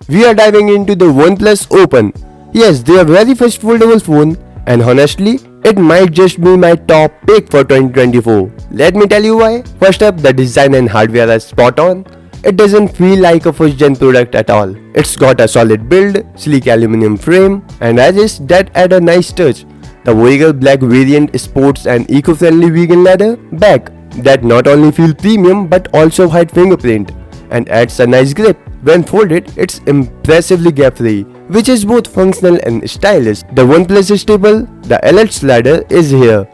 we are diving into the OnePlus Open. Yes, their very first foldable phone, and honestly, it might just be my top pick for 2024. Let me tell you why. First up, the design and hardware are spot on. It doesn't feel like a first gen product at all. It's got a solid build, sleek aluminum frame, and edges that add a nice touch. The Voyager Black variant sports an eco-friendly vegan leather back that not only feels premium but also hides fingerprint and adds a nice grip. When folded, it's impressively gap-free, which is both functional and stylish. The OnePlus is stable, the LED slider is here.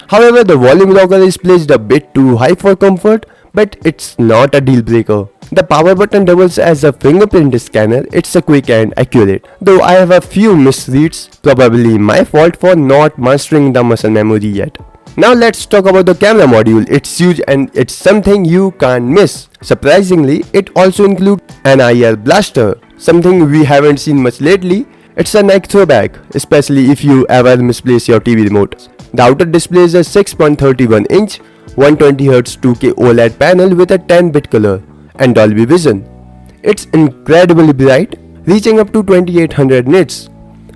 However, the volume rocker is placed a bit too high for comfort, but it's not a deal breaker. The power button doubles as a fingerprint scanner. It's a quick and accurate, though I have a few misreads, probably my fault for not mastering the muscle memory yet. Now let's talk about the camera module. It's huge and it's something you can't miss. Surprisingly, it also includes an IR blaster, something we haven't seen much lately. It's a Nike throwback, especially if you ever misplace your TV remote. The outer display is a 6.31-inch 120Hz 2K OLED panel with a 10-bit color and Dolby Vision. It's incredibly bright, reaching up to 2800 nits,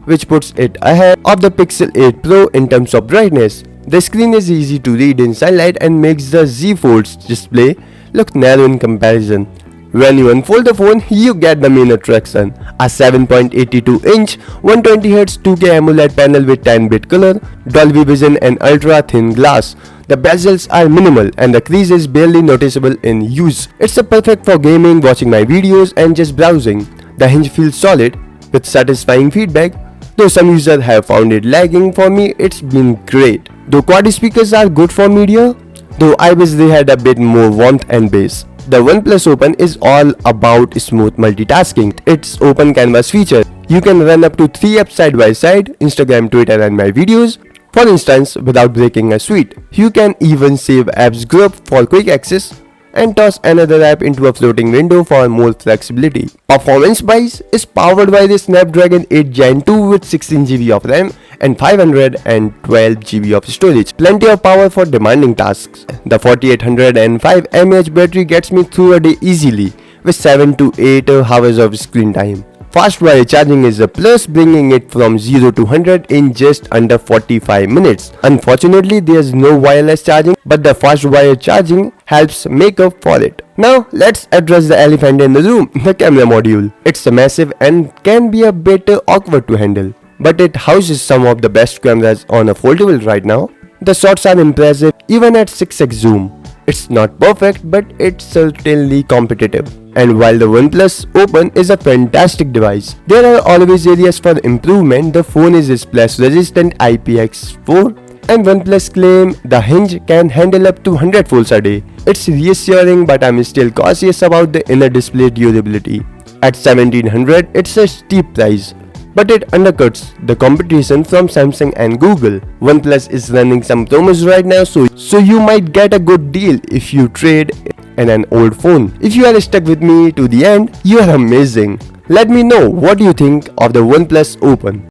which puts it ahead of the Pixel 8 Pro in terms of brightness. The screen is easy to read in sunlight and makes the Z Fold's display look narrow in comparison. When you unfold the phone, you get the main attraction, a 7.82-inch 120Hz 2K AMOLED panel with 10-bit color, Dolby Vision and ultra-thin glass. The bezels are minimal and the crease is barely noticeable in use. It's perfect for gaming, watching my videos and just browsing. The hinge feels solid with satisfying feedback. Though some users have found it lagging, for me it's been great. Though quad speakers are good for media, though I wish they had a bit more warmth and bass. The OnePlus Open is all about smooth multitasking. Its open canvas feature. You can run up to 3 apps side by side, Instagram, Twitter and my videos, for instance, without breaking a sweat. You can even save apps group for quick access and toss another app into a floating window for more flexibility. Performance-wise, is powered by the Snapdragon 8 Gen 2 with 16GB of RAM and 512GB of storage. Plenty of power for demanding tasks. The 4805 mAh battery gets me through a day easily with 7 to 8 hours of screen time. Fast wire charging is a plus, bringing it from 0 to 100 in just under 45 minutes. Unfortunately, there's no wireless charging, but the fast wire charging helps make up for it. Now, let's address the elephant in the room, the camera module. It's massive and can be a bit awkward to handle, but it houses some of the best cameras on a foldable right now. The shots are impressive even at 6x zoom. It's not perfect, but it's certainly competitive. And while the OnePlus Open is a fantastic device, there are always areas for improvement. The phone is splash resistant IPX4 and OnePlus claim the hinge can handle up to 100 folds a day. It's reassuring, but I'm still cautious about the inner display durability. At $1,700, it's a steep price, but it undercuts the competition from Samsung and Google. OnePlus is running some promos right now, so you might get a good deal if you trade in an old phone. If you are stuck with me to the end, you are amazing. Let me know what you think of the OnePlus Open.